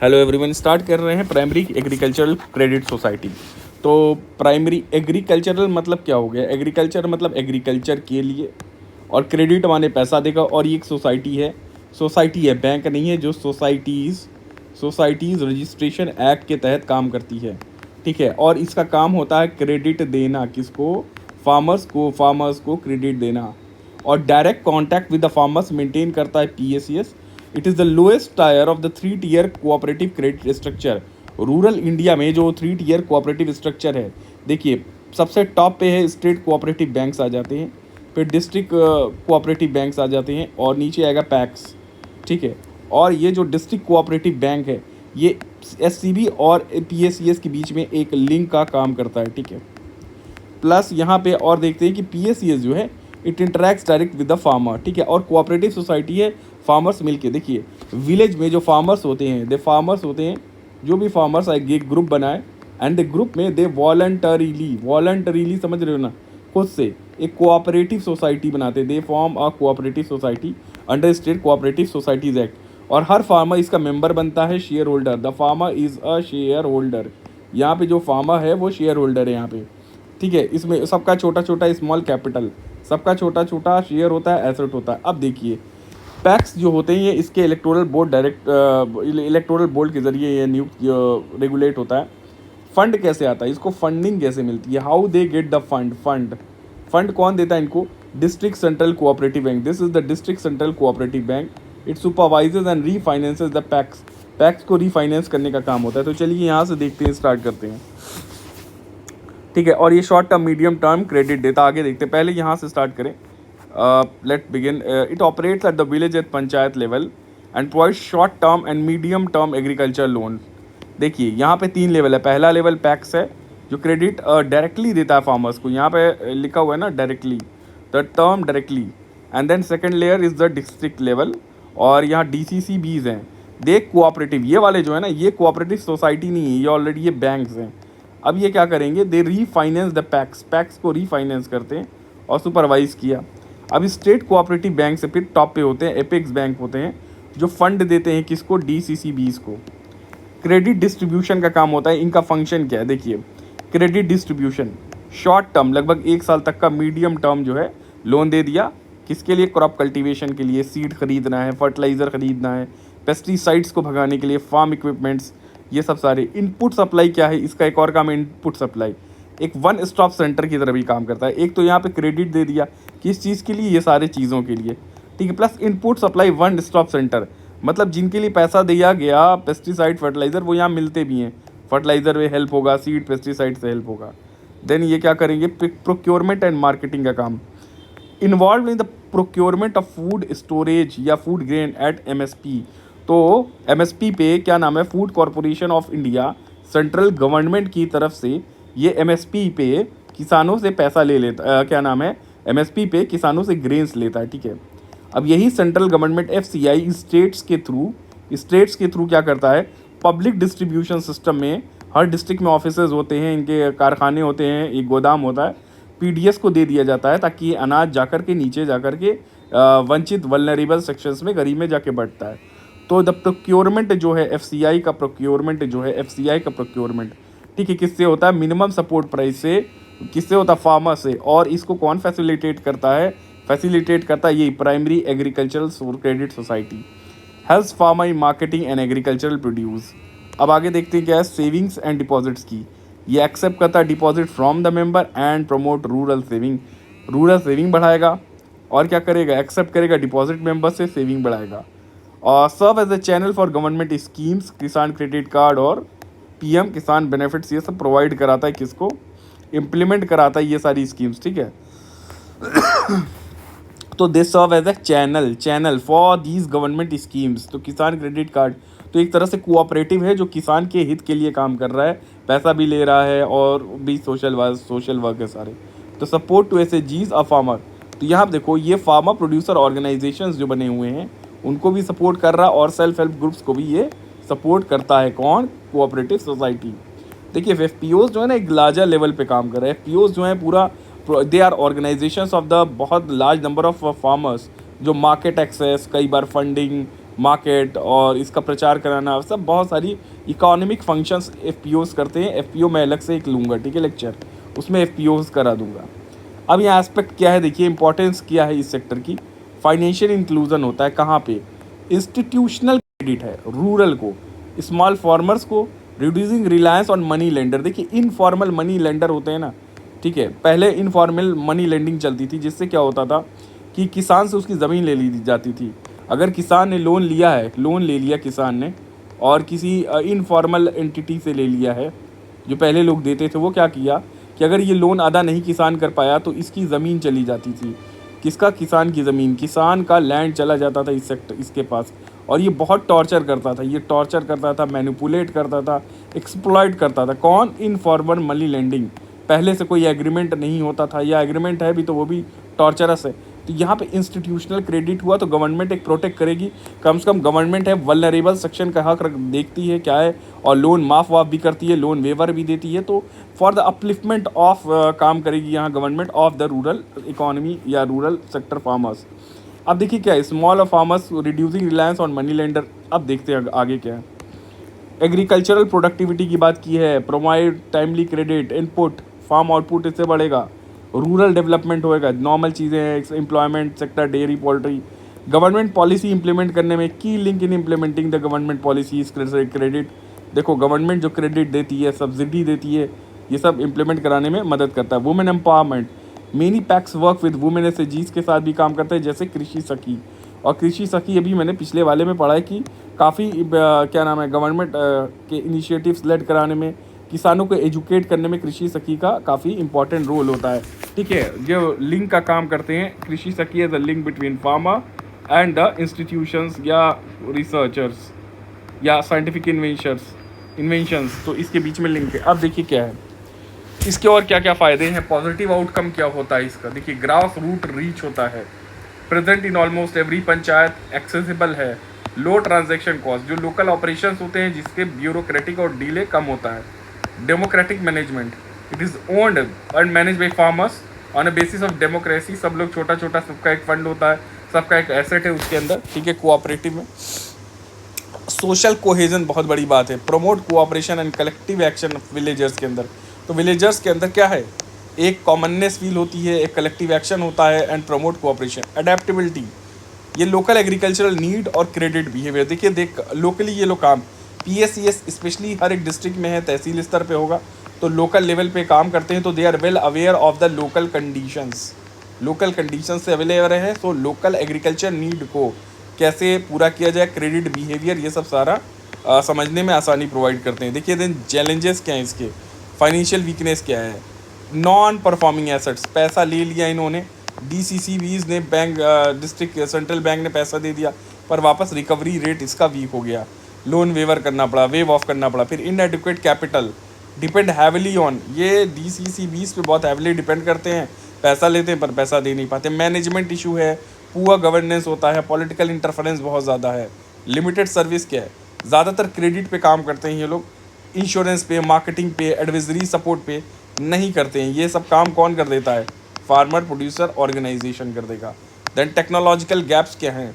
Hello everyone, start कर रहे हैं प्राइमरी एग्रीकल्चरल क्रेडिट सोसाइटी। तो प्राइमरी एग्रीकल्चरल मतलब क्या हो गया? एग्रीकल्चर मतलब एग्रीकल्चर के लिए, और क्रेडिट माने पैसा देगा। और ये एक सोसाइटी है, बैंक नहीं है, जो सोसाइटीज़ रजिस्ट्रेशन एक्ट के तहत काम करती है। ठीक है, और इसका काम होता है क्रेडिट देना। किसको? फार्मर्स को क्रेडिट देना। और direct contact with the farmers maintain करता है PACS. It is the lowest tier of the 3 tier cooperative credit structure. Rural India में जो 3 टियर कोऑपरेटिव स्ट्रक्चर है, देखिए सबसे टॉप पे है स्टेट कोऑपरेटिव बैंक्स आ जाते हैं, फिर डिस्ट्रिक्ट कोऑपरेटिव बैंक्स आ जाते हैं, और नीचे आएगा पैक्स। ठीक है, और ये जो डिस्ट्रिक्ट कोऑपरेटिव बैंक है, ये एससीबी और पीएसीएस के बीच में एक लिंक का काम करता है। ठीक है, प्लस यहाँ पे और देखते हैं कि पीएसीएस जो है it interacts direct with the farmer. ठीक है, और कोऑपरेटिव सोसाइटी है फार्मर्स मिलके। देखिए विलेज में जो फार्मर्स होते हैं, जो भी फार्मर्स आए एक ग्रुप बनाए, एंड द ग्रुप में दे वॉलंटरीली समझ रहे हो ना, खुद से एक कोऑपरेटिव सोसाइटी बनाते। They form a cooperative society under state cooperative societies act. और हर फार्मर इसका मेंबर बनता है, share holder. The farmer is a share holder. यहाँ पे जो फार्मर है वो शेयर होल्डर है यहाँ पे। ठीक है, इसमें सबका छोटा छोटा स्मॉल कैपिटल, सबका छोटा छोटा शेयर होता है, एसेट होता है। अब देखिए पैक्स जो होते हैं, ये इसके इलेक्टोरल बोर्ड के ज़रिए ये नियुक्त रेगुलेट होता है। फंड कैसे आता है, इसको फंडिंग कैसे मिलती है? How they get the fund कौन देता है इनको? District central cooperative bank. This is the district central cooperative bank. It supervises and refinances the PACS को रीफाइनेंस करने का काम होता है। तो चलिए यहाँ से देखते हैं, स्टार्ट करते हैं। ठीक है, और ये short term medium term credit देता। आगे देखते हैं, पहले यहाँ से स्टार्ट करें। Let begin. It operates at the village at panchayat level and provide short term and medium term agriculture loan. देखिए यहाँ पे 3 लेवल है। पहला लेवल पैक्स है जो क्रेडिट डायरेक्टली देता है फार्मर्स को। यहाँ पे लिखा हुआ है ना directly, the term directly. And then second layer is the district level, और यहाँ DCCBs हैं। दे कोऑपरेटिव, ये वाले जो है ना, ये कोऑपरेटिव सोसाइटी नहीं है, ये ऑलरेडी ये बैंक्स हैं। अब ये क्या करेंगे? दे रीफाइनेंस द पैक्स को रीफाइनेंस करते हैं और सुपरवाइज किया। अब स्टेट कोऑपरेटिव बैंक से फिर टॉप पे होते हैं एपेक्स बैंक होते हैं, जो फंड देते हैं किसको? DCCBs को। क्रेडिट डिस्ट्रीब्यूशन का काम होता है। इनका फंक्शन क्या है? देखिए क्रेडिट डिस्ट्रीब्यूशन शॉर्ट टर्म लगभग 1 साल तक का, मीडियम टर्म जो है लोन दे दिया। किसके लिए? क्रॉप कल्टीवेशन के लिए, सीड खरीदना है, फर्टिलाइज़र खरीदना है, पेस्टिसाइड्स को भगाने के लिए, फार्म इक्विपमेंट्स, ये सब सारे। इनपुट सप्लाई क्या है इसका? एक और काम है इनपुट सप्लाई। एक वन स्टॉप सेंटर की तरह भी काम करता है। एक तो यहाँ पे क्रेडिट दे दिया, किस चीज़ के लिए? ये सारे चीज़ों के लिए। ठीक है, plus input supply one stop centre, मतलब जिनके लिए पैसा दिया गया पेस्टिसाइड फर्टिलाइज़र, वो यहाँ मिलते भी हैं। फर्टिलाइज़र में हेल्प होगा, सीड पेस्टिसाइड से हेल्प होगा। देन ये क्या करेंगे? प्रोक्योरमेंट एंड मार्केटिंग का काम। Involve in the procurement of food storage या फूड ग्रेन एट MSP। तो MSP पे क्या नाम है? Food corporation of India, central government की तरफ से ये MSP पे किसानों से पैसा ले लेता, क्या नाम है? MSP पे किसानों से ग्रेन्स लेता है। ठीक है, अब यही सेंट्रल गवर्नमेंट FCI स्टेट्स के थ्रू क्या करता है? पब्लिक डिस्ट्रीब्यूशन सिस्टम में हर डिस्ट्रिक्ट में ऑफिसेज होते हैं, इनके कारखाने होते हैं, एक गोदाम होता है, PDS को दे दिया जाता है ताकि ये अनाज जाकर के नीचे जाकर के वंचित वल्नरेबल सेक्शंस में, गरीब में जाके बढ़ता है। तो द प्रोक्योरमेंट जो है FCI का प्रोक्योरमेंट, ठीक है, किससे होता है? मिनिमम सपोर्ट प्राइस से। किससे होता है? फार्मर से। और इसको कौन फैसिलिटेट करता है यही primary agricultural credit society. Helps farmer in marketing and agricultural produce. अब आगे देखते हैं क्या है? सेविंग्स एंड डिपॉजिट्स की। ये एक्सेप्ट करता है deposit from the member and promote rural saving बढ़ाएगा। और क्या करेगा? एक्सेप्ट करेगा डिपॉजिट मेंबर से, सेविंग बढ़ाएगा। और serve as a channel for government schemes, Kisan credit card और PM किसान बेनिफिट्स, ये सब प्रोवाइड कराता है। किसको? इम्प्लीमेंट कराता है ये सारी स्कीम्स। ठीक है, तो they serve as a channel for these government schemes. तो किसान क्रेडिट कार्ड तो एक तरह से कोऑपरेटिव है जो किसान के हित के लिए काम कर रहा है, पैसा भी ले रहा है और भी सोशल वर्क है सारे। तो support to SHGs a farmer. तो यहाँ आप देखो ये फार्मर प्रोड्यूसर ऑर्गेनाइजेशंस जो बने हुए हैं उनको भी सपोर्ट कर रहा है, और सेल्फ हेल्प ग्रुप्स को भी ये सपोर्ट करता है। कौन? Cooperative society. देखिए FPOs जो है ना एक लार्जर लेवल पे काम कर रहे हैं। FPOs जो है पूरा they are organizations of the बहुत लार्ज नंबर ऑफ फार्मर्स, जो मार्केट एक्सेस, कई बार फंडिंग, मार्केट और इसका प्रचार कराना, सब बहुत सारी इकोनॉमिक फंक्शंस एफपीओज करते हैं। एफपीओ मैं अलग से एक लूँगा, ठीक है, लेक्चर, उसमें एफपीओज करा दूंगा। अब यहाँ एस्पेक्ट क्या है, देखिए इंपॉर्टेंस क्या है इस सेक्टर की। फाइनेंशियल इंक्लूजन होता है कहाँ पे, इंस्टीट्यूशनल क्रेडिट है रूरल को, स्मॉल फार्मर्स को, reducing reliance on money lender. देखिए इनफॉर्मल मनी लेंडर होते हैं ना, ठीक है, पहले इनफॉर्मल मनी लेंडिंग चलती थी, जिससे क्या होता था कि किसान से उसकी ज़मीन ले ली जाती थी। अगर किसान ने लोन लिया है, लोन ले लिया किसान ने और किसी इनफॉर्मल एंटिटी से ले लिया है, जो पहले लोग देते थे, वो क्या किया कि अगर ये लोन अदा नहीं किसान कर पाया तो इसकी ज़मीन चली जाती थी। किसका, किसान की ज़मीन, किसान का लैंड चला जाता था इस सेक्टर, इसके पास। और ये बहुत टॉर्चर करता था, ये टॉर्चर करता था, मैनिपुलेट करता था, एक्सप्लॉइट करता था। कौन, इनफॉर्मल मनी लेंडिंग। पहले से कोई एग्रीमेंट नहीं होता था, या एग्रीमेंट है भी तो वो भी टॉर्चरस है। तो यहाँ पे इंस्टीट्यूशनल क्रेडिट हुआ तो गवर्नमेंट एक प्रोटेक्ट करेगी, कम से कम गवर्नमेंट है वल्नरेबल सेक्शन का हक देखती है क्या है, और लोन माफ़ वाफ भी करती है, लोन वेवर भी देती है। तो फॉर द अपलिफ्टमेंट ऑफ काम करेगी यहाँ government of the rural economy या रूरल सेक्टर फार्मर्स। अब देखिए क्या है, small farmers reducing reliance on money lender. अब देखते हैं आगे क्या है। एग्रीकल्चरल प्रोडक्टिविटी की बात की है, provide timely credit input, farm output इससे बढ़ेगा, रूरल डेवलपमेंट होएगा, नॉर्मल चीज़ें हैं, employment sector, dairy, poultry. Government policy implement करने में की link in implementing the government policy credit. देखो गवर्नमेंट जो क्रेडिट देती है, सब्सिडी देती है, ये सब इम्प्लीमेंट कराने में मदद करता है। Women empowerment, many PACS work with women एसएचजीज के साथ भी काम करते हैं, जैसे कृषि सखी। और कृषि सखी अभी मैंने पिछले वाले में पढ़ा है कि काफ़ी क्या नाम है, गवर्नमेंट के इनिशिएटिव्स लेड कराने में, किसानों को एजुकेट करने में कृषि सखी का काफ़ी इंपॉर्टेंट रोल होता है, ठीक है। जो लिंक का काम करते हैं Krishi Sakhi, as a link between farmer and the institutions या रिसर्चर्स या साइंटिफिक इन्वेंशंस, तो इसके बीच में लिंक है। अब देखिए क्या है इसके और क्या क्या फ़ायदे हैं, पॉजिटिव आउटकम क्या होता है इसका। देखिए ग्रास रूट रीच होता है, present in almost every panchayat, accessible है, लो ट्रांजैक्शन कॉस्ट, जो लोकल ऑपरेशंस होते हैं जिसके ब्यूरोक्रेटिक और डिले कम होता है, democratic management, it is owned and manage by farmers on a basis of democracy. सब लोग छोटा छोटा, सबका एक फंड होता है, सबका एक एसेट है उसके अंदर, ठीक है, कोऑपरेटिव में। सोशल कोहेजन बहुत बड़ी बात है, promote cooperation and collective action villagers के अंदर। तो विलेजर्स के अंदर क्या है, एक कॉमननेस फील होती है, एक कलेक्टिव एक्शन होता है एंड प्रमोट कोऑपरेशन। अडेप्टेबिलिटी, ये लोकल एग्रीकल्चरल नीड और क्रेडिट बिहेवियर। देखिए लोकली ये लोग काम, पीएससीएस स्पेशली हर एक डिस्ट्रिक्ट में है, तहसील स्तर पे होगा, तो लोकल लेवल पे काम करते हैं, तो they are well aware of the local conditions, local condition से अवेलेबल है। तो लोकल एग्रीकल्चर नीड को कैसे पूरा किया जाए, क्रेडिट बिहेवियर, ये सब सारा समझने में आसानी प्रोवाइड करते हैं। देखिए देन चैलेंजेस क्या हैं इसके, फाइनेंशियल वीकनेस क्या है, नॉन परफॉर्मिंग एसेट्स, पैसा ले लिया इन्होंने, डीसीसीबीज ने, बैंक डिस्ट्रिक्ट सेंट्रल बैंक ने पैसा दे दिया पर वापस रिकवरी रेट इसका वीक हो गया, लोन वेवर करना पड़ा, वेव ऑफ करना पड़ा। फिर इनएडिक्वेट कैपिटल, डिपेंड हैविली ऑन, ये डीसीसीबीज पे बहुत हैविली डिपेंड करते हैं, पैसा लेते हैं पर पैसा दे नहीं पाते। मैनेजमेंट इशू है, पुअर गवर्नेंस होता है, पॉलिटिकल इंटरफेरेंस बहुत ज़्यादा है, लिमिटेड सर्विस क्या है, ज़्यादातर क्रेडिट पे काम करते हैं ये लोग, इंश्योरेंस पे, मार्केटिंग पे, एडवाइजरी सपोर्ट पे नहीं करते हैं। ये सब काम कौन कर देता है, फार्मर प्रोड्यूसर ऑर्गेनाइजेशन कर देगा। देन टेक्नोलॉजिकल गैप्स क्या हैं,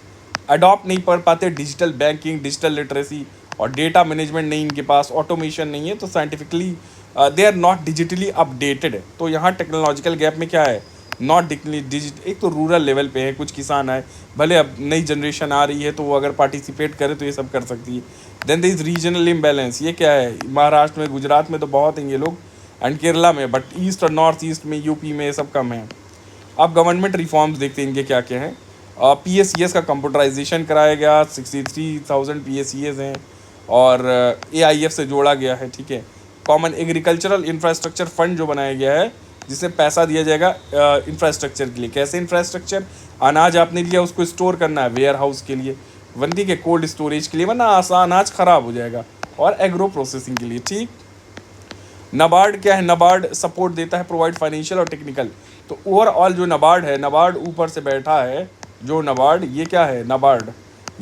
अडॉप्ट नहीं कर पाते डिजिटल बैंकिंग, डिजिटल लिटरेसी और डेटा मैनेजमेंट नहीं इनके पास, ऑटोमेशन नहीं है, तो scientifically they are not digitally updated. तो यहाँ टेक्नोलॉजिकल गैप में क्या है, नॉट डिजिट, एक तो रूरल लेवल पे है, कुछ किसान है, भले अब नई जनरेशन आ रही है तो वो अगर पार्टिसिपेट करे तो ये सब कर सकती है। Then they is regional imbalance, ये क्या है, महाराष्ट्र में, गुजरात में तो बहुत हैं ये लोग, एंड केरला में, बट ईस्ट और नॉर्थ ईस्ट में, यूपी में ये सब कम है। अब गवर्नमेंट रिफॉर्म्स देखते हैं इनके क्या क्या हैं। पीएससीएस का कंप्यूटराइजेशन कराया गया, 63,000 पीएससीएस हैं और एआईएफ से जोड़ा गया है, ठीक है। कॉमन एग्रीकल्चरल इंफ्रास्ट्रक्चर फंड जो बनाया गया है, जिससे पैसा दिया जाएगा इंफ्रास्ट्रक्चर के लिए। कैसे इंफ्रास्ट्रक्चर, अनाज आपने लिया उसको स्टोर करना है वेयर हाउस के लिए, वंदी के कोल्ड स्टोरेज के लिए, वरना अनाज ख़राब हो जाएगा, और एग्रो प्रोसेसिंग के लिए, ठीक। नबार्ड क्या है, नबार्ड सपोर्ट देता है, प्रोवाइड फाइनेंशियल और टेक्निकल। तो ओवरऑल जो नबार्ड है, नबार्ड ऊपर से बैठा है जो नबार्ड, ये क्या है नबार्ड,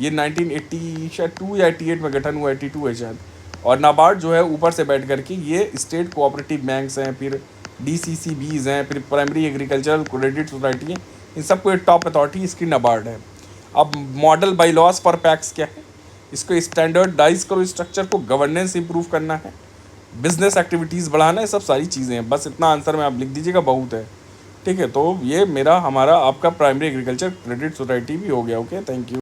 ये 1982 या 88 में गठन हुआ, 82 है शायद। और नाबार्ड जो है ऊपर से बैठ करके ये स्टेट कोऑपरेटिव बैंक्स हैं, फिर डीसीसीबीज हैं, फिर प्राइमरी एग्रीकल्चरल क्रेडिट सोसाइटी है, इन सबको एक टॉप अथॉरिटी इसकी नाबार्ड है। अब model by loss for PACS क्या है, इसको स्टैंडर्डाइज करो, स्ट्रक्चर को, गवर्नेंस इंप्रूव करना है, बिजनेस एक्टिविटीज़ बढ़ाना है, सब सारी चीज़ें हैं। बस इतना आंसर में आप लिख दीजिएगा, बहुत है। ठीक है, तो ये मेरा हमारा आपका प्राइमरी एग्रीकल्चर क्रेडिट सोसाइटी भी हो गया। Okay, thank you.